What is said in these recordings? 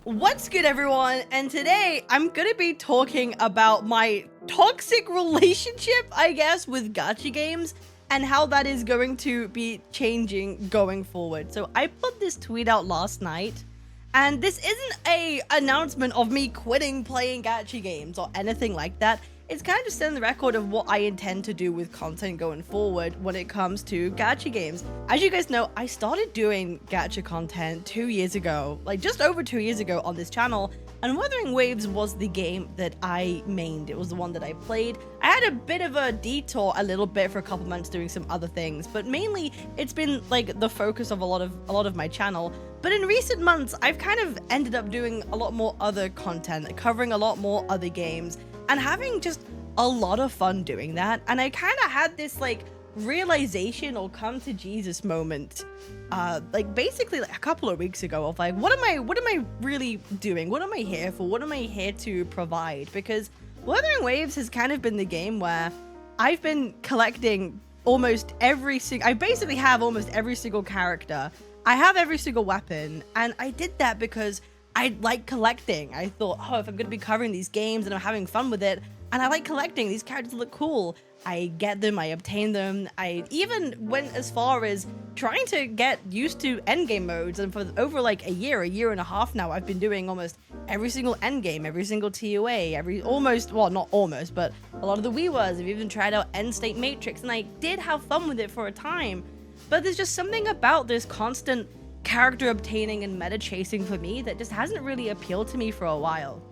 What's good, everyone? And today I'm gonna be talking about my toxic relationship, I guess, with Gacha Games and how that is going to be changing going forward. So I put this tweet out last night, and this isn't a announcement of me quitting playing Gacha Games or anything like that. It's kind of just setting the record of what I intend to do with content going forward when it comes to Gacha Games. As you guys know, I started doing Gacha content 2 years ago, like just over 2 years ago on this channel, and Wuthering Waves was the game that I mained. It was the one that I played. I had a bit of a detour a little bit for a couple months doing some other things, but mainly it's been like the focus of a lot of my channel. But in recent months, I've kind of ended up doing a lot more other content, covering a lot more other games, and having just a lot of fun doing that. And I kind of had this like realization or come to Jesus moment, like basically like a couple of weeks ago, of like, what am I really doing? What am I here for? What am I here to provide? Because Wuthering Waves has kind of been the game where I've been collecting almost every single, I basically have almost every single character. I have every single weapon, and I did that because I like collecting. I thought, oh, if I'm going to be covering these games and I'm having fun with it, and I like collecting, these characters look cool, I get them, I obtain them. I even went as far as trying to get used to endgame modes, and for over like a year and a half now, I've been doing almost every single endgame, every single TOA, well, not almost, but a lot of the 𝑬𝑽𝑬s. I've even tried out End State Matrix, and I did have fun with it for a time, but there's just something about this constant character obtaining and meta chasing for me that just hasn't really appealed to me for a while.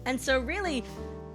And so really,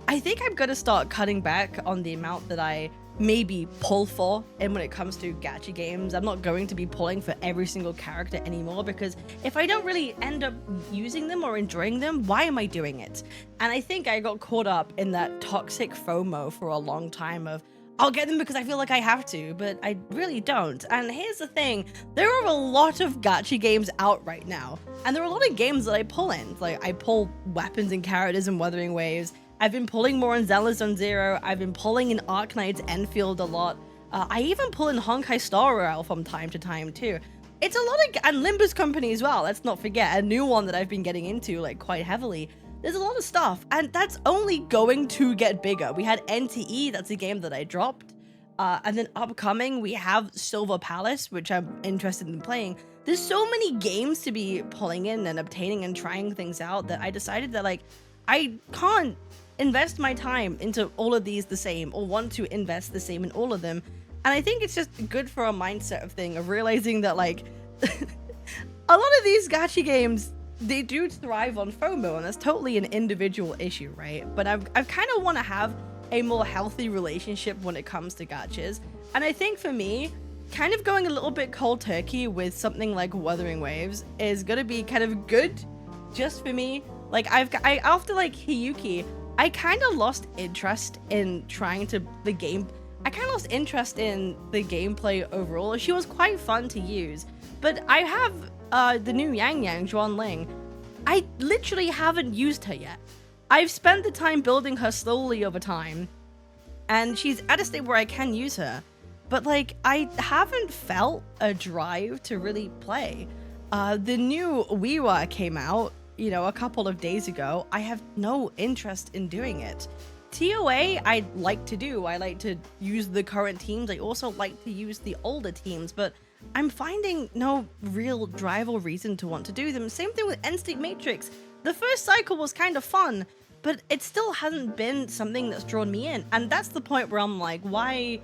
I think I'm gonna start cutting back on the amount that I maybe pull for, and when it comes to Gacha Games, I'm not going to be pulling for every single character anymore, because if I don't really end up using them or enjoying them, why am I doing it? And I think I got caught up in that toxic FOMO for a long time of, I'll get them because I feel like I have to, but I really don't. And here's the thing, there are a lot of Gacha games out right now, and there are a lot of games that I pull in. Like, I pull weapons and characters in Wuthering Waves. I've been pulling more in Zealous Zone Zero. I've been pulling in Arknight's Enfield a lot. I even pull in Honkai Star Rail from time to time too. It's a lot of, and Limbus Company as well, let's not forget, a new one that I've been getting into like quite heavily. There's a lot of stuff, and that's only going to get bigger. We had NTE, that's a game that I dropped. And then upcoming, we have Silver Palace, which I'm interested in playing. There's so many games to be pulling in and obtaining and trying things out that I decided that, like, I can't invest my time into all of these the same, or want to invest the same in all of them. And I think it's just good for a mindset of thing, of realizing that, like, a lot of these Gacha games, they do thrive on FOMO, and that's totally an individual issue, right? But I've kind of want to have a more healthy relationship when it comes to gachas. And I think for me, kind of going a little bit cold turkey with something like Wuthering Waves is gonna be kind of good just for me. Like, after like Hiyuki, I kind of lost interest in I kind of lost interest in the gameplay overall. She was quite fun to use, but I have the new Yang Zhuan Ling. I literally haven't used her yet. I've spent the time building her slowly over time, and she's at a state where I can use her, but like, I haven't felt a drive to really play. The new 𝑬𝑽𝑽𝑬 came out, you know, a couple of days ago. I have no interest in doing it. TOA, I like to do. I like to use the current teams. I also like to use the older teams, but I'm finding no real drive or reason to want to do them. Same thing with End State Matrix. The first cycle was kind of fun, but it still hasn't been something that's drawn me in. And that's the point where I'm like, why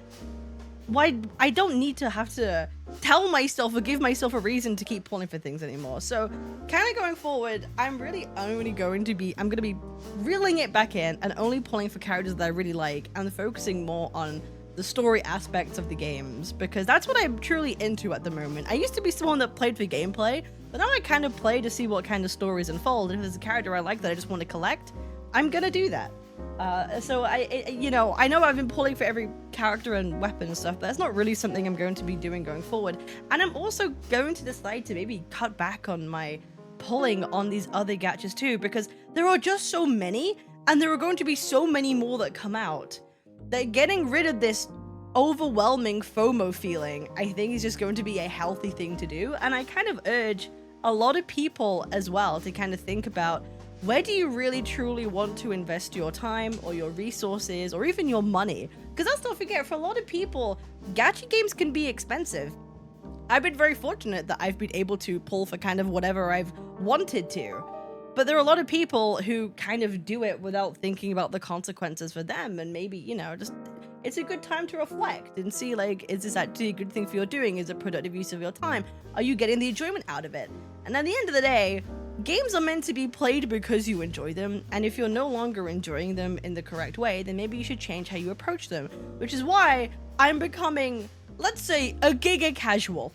I don't need to have to tell myself or give myself a reason to keep pulling for things anymore. So kind of going forward, I'm going to be reeling it back in and only pulling for characters that I really like, and focusing more on the story aspects of the games, because that's what I'm truly into at the moment. I used to be someone that played for gameplay, but now I kind of play to see what kind of stories unfold. And if there's a character I like that I just want to collect, I'm gonna do that. So I know I've been pulling for every character and weapon and stuff, but that's not really something I'm going to be doing going forward. And I'm also going to decide to maybe cut back on my pulling on these other gachas too, because there are just so many, and there are going to be so many more that come out, that getting rid of this overwhelming FOMO feeling, I think, is just going to be a healthy thing to do. And I kind of urge a lot of people as well to kind of think about, where do you really truly want to invest your time or your resources or even your money? Because let's not forget, for a lot of people, gacha games can be expensive. I've been very fortunate that I've been able to pull for kind of whatever I've wanted to. But there are a lot of people who kind of do it without thinking about the consequences for them, and maybe, you know, just it's a good time to reflect and see, like, is this actually a good thing for your doing? Is it productive use of your time? Are you getting the enjoyment out of it? And at the end of the day, games are meant to be played because you enjoy them, and if you're no longer enjoying them in the correct way, then maybe you should change how you approach them, which is why I'm becoming, let's say, a giga casual.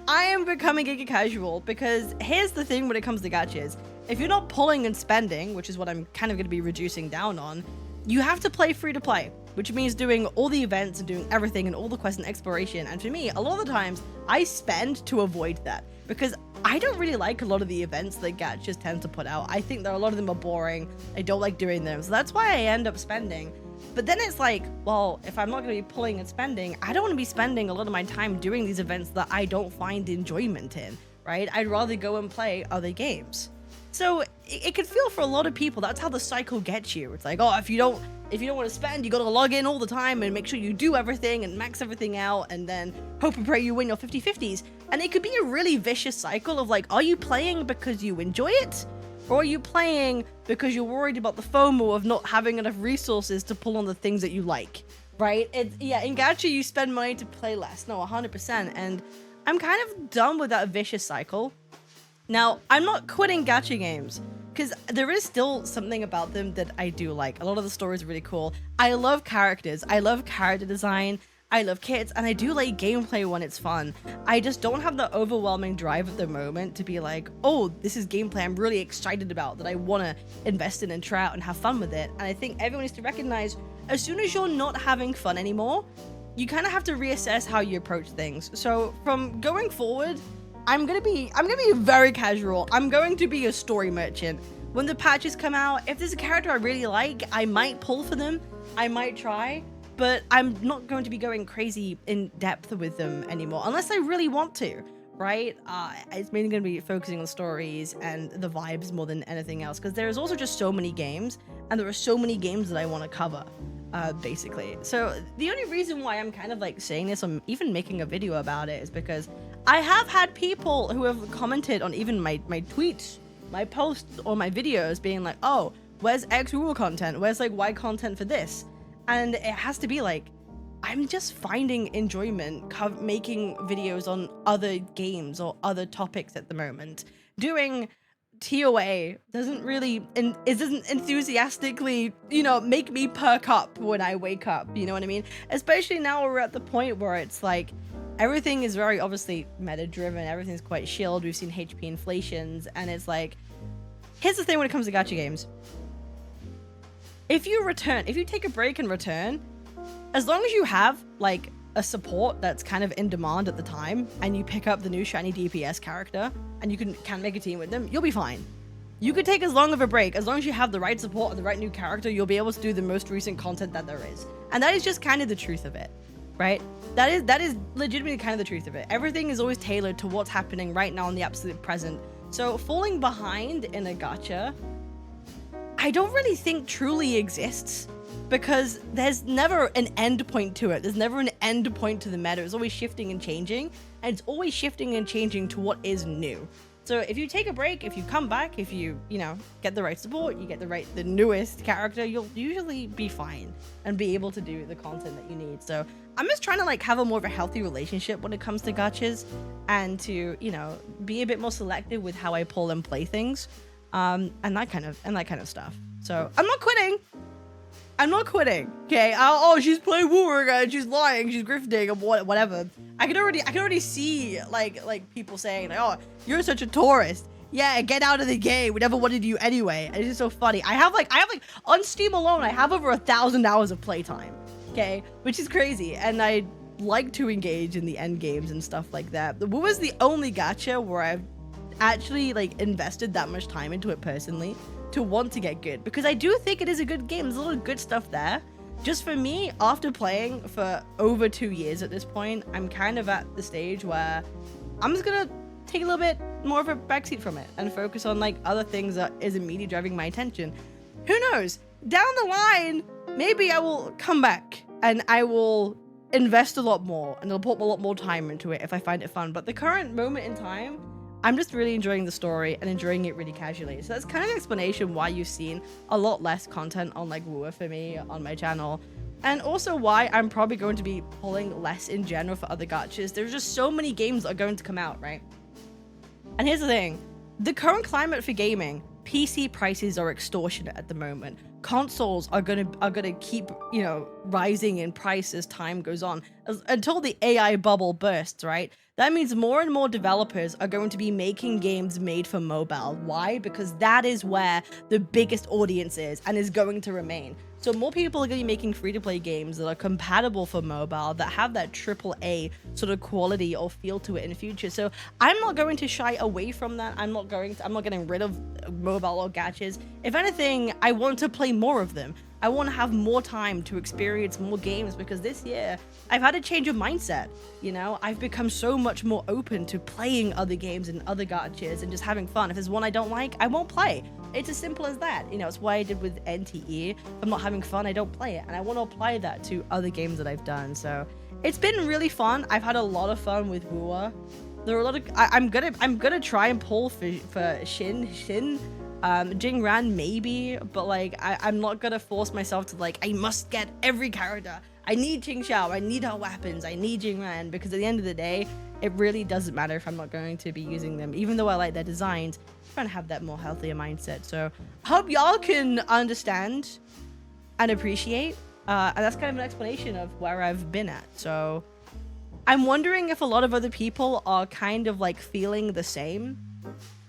I am becoming giga casual because here's the thing when it comes to gachas. If you're not pulling and spending, which is what I'm kind of going to be reducing down on, you have to play free to play, which means doing all the events and doing everything and all the quests and exploration. And for me, a lot of the times I spend to avoid that because I don't really like a lot of the events that gachas tend to put out. I think that a lot of them are boring. I don't like doing them. So that's why I end up spending. But then it's like, well, if I'm not going to be pulling and spending, I don't want to be spending a lot of my time doing these events that I don't find enjoyment in, right? I'd rather go and play other games. So it could feel for a lot of people, that's how the cycle gets you. It's like, oh, if you don't want to spend, you got to log in all the time and make sure you do everything and max everything out and then hope and pray you win your 50-50s. And it could be a really vicious cycle of like, are you playing because you enjoy it? Or are you playing because you're worried about the FOMO of not having enough resources to pull on the things that you like, right? Yeah, in gacha, you spend money to play less. No, 100%. And I'm kind of done with that vicious cycle. Now, I'm not quitting gacha games, because there is still something about them that I do like. A lot of the stories are really cool. I love characters. I love character design. I love kits, and I do like gameplay when it's fun. I just don't have the overwhelming drive at the moment to be like, oh, this is gameplay I'm really excited about, that I want to invest in and try out and have fun with it. And I think everyone needs to recognize, as soon as you're not having fun anymore, you kind of have to reassess how you approach things. So from going forward, I'm gonna be very casual. I'm going to be a story merchant. When the patches come out, if there's a character I really like, I might pull for them. I might try, but I'm not going to be going crazy in depth with them anymore, unless I really want to, right? It's mainly going to be focusing on stories and the vibes more than anything else, because there's also just so many games, and there are so many games that I want to cover, basically. So the only reason why I'm kind of like saying this, or even making a video about it, is because I have had people who have commented on even my tweets, my posts, or my videos being like, oh, where's X rule content? Where's like Y content for this? And it has to be like, I'm just finding enjoyment making videos on other games or other topics at the moment. Doing TOA doesn't really, it doesn't enthusiastically, you know, make me perk up when I wake up, you know what I mean? Especially now we're at the point where it's like, everything is very obviously meta-driven, everything's quite chilled, we've seen HP inflations, and it's like, here's the thing when it comes to gacha games. If you take a break and return, as long as you have, like, a support that's kind of in demand at the time, and you pick up the new shiny DPS character, and you can make a team with them, you'll be fine. You could take as long of a break, as long as you have the right support and the right new character, you'll be able to do the most recent content that there is. And that is just kind of the truth of it, right? That is legitimately kind of the truth of it. Everything is always tailored to what's happening right now in the absolute present. So falling behind in a gacha, I don't really think truly exists, because there's never an end point to it. There's never an end point to the meta. It's always shifting and changing, and it's always shifting and changing to what is new. So if you take a break, if you come back, if you know, get the right support, you get the newest character, you'll usually be fine and be able to do the content that you need. So I'm just trying to like have a more of a healthy relationship when it comes to gachas, and to, you know, be a bit more selective with how I pull and play things, and that kind of stuff. So I'm not quitting. I'm not quitting, okay? Oh, she's playing Wooer and she's lying, she's grifting, or whatever. I can already see like people saying like, oh, you're such a tourist. Yeah, get out of the game. We never wanted you anyway. And it's just so funny. I have like on Steam alone, I have over 1,000 hours of playtime, okay? Which is crazy, and I like to engage in the end games and stuff like that. The Woo is the only gacha where I've actually like invested that much time into it personally, to want to get good, because I do think it is a good game. There's a lot of good stuff there. Just for me, after playing for over 2 years at this point, I'm kind of at the stage where I'm just gonna take a little bit more of a backseat from it and focus on like other things that is immediately driving my attention. Who knows? Down the line, maybe I will come back and I will invest a lot more and I'll put a lot more time into it if I find it fun. But the current moment in time, I'm just really enjoying the story and enjoying it really casually. So that's kind of an explanation why you've seen a lot less content on like 𝑬𝑽𝑬𝑽 for me on my channel. And also why I'm probably going to be pulling less in general for other gachas. There's just so many games that are going to come out, right? And here's the thing. The current climate for gaming, PC prices are extortionate at the moment. Consoles are gonna keep, you know, rising in price as time goes on, until the AI bubble bursts, right? That means more and more developers are going to be making games made for mobile. Why? Because that is where the biggest audience is and is going to remain. So more people are going to be making free-to-play games that are compatible for mobile, that have that AAA sort of quality or feel to it in the future. So I'm not going to shy away from that. I'm not getting rid of mobile or gachas. If anything, I want to play more of them. I want to have more time to experience more games because this year I've had a change of mindset. You know, I've become so much more open to playing other games and other gachas and just having fun. If there's one I don't like, I won't play. It's as simple as that. You know, it's what I did with NTE. If I'm not having fun, I don't play it. And I want to apply that to other games that I've done. So it's been really fun. I've had a lot of fun with 𝑬𝑽𝑬𝑽. There are a lot of, I'm gonna try and pull for Shin. Jingran maybe, but like I'm not gonna force myself to like I must get every character. I need Qingxiao, I need her weapons, I need Jingran, because at the end of the day, it really doesn't matter if I'm not going to be using them. Even though I like their designs, I'm trying to have that more healthier mindset. So I hope y'all can understand and appreciate. And that's kind of an explanation of where I've been at. So I'm wondering if a lot of other people are kind of like feeling the same,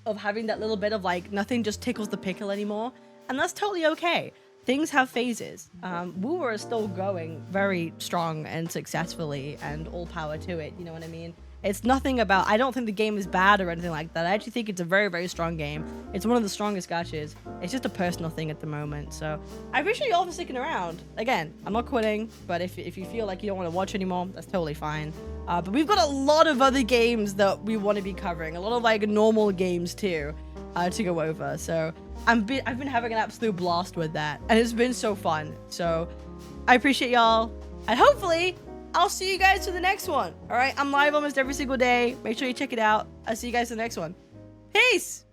of having that little bit of like nothing just tickles the pickle anymore, and that's totally okay. Things have phases. 𝑬𝑽𝑬𝑽 is still going very strong and successfully, and all power to it, you know what I mean? It's nothing about, I don't think the game is bad or anything like that. I actually think it's a very, very strong game. It's one of the strongest gachas. It's just a personal thing at the moment. So I appreciate you all for sticking around. Again, I'm not quitting, but if you feel like you don't want to watch anymore, that's totally fine. But we've got a lot of other games that we want to be covering. A lot of like normal games too, to go over. So I've been having an absolute blast with that, and it's been so fun. So I appreciate y'all, and hopefully I'll see you guys for the next one. All right, I'm live almost every single day. Make sure you check it out. I'll see you guys in the next one. Peace.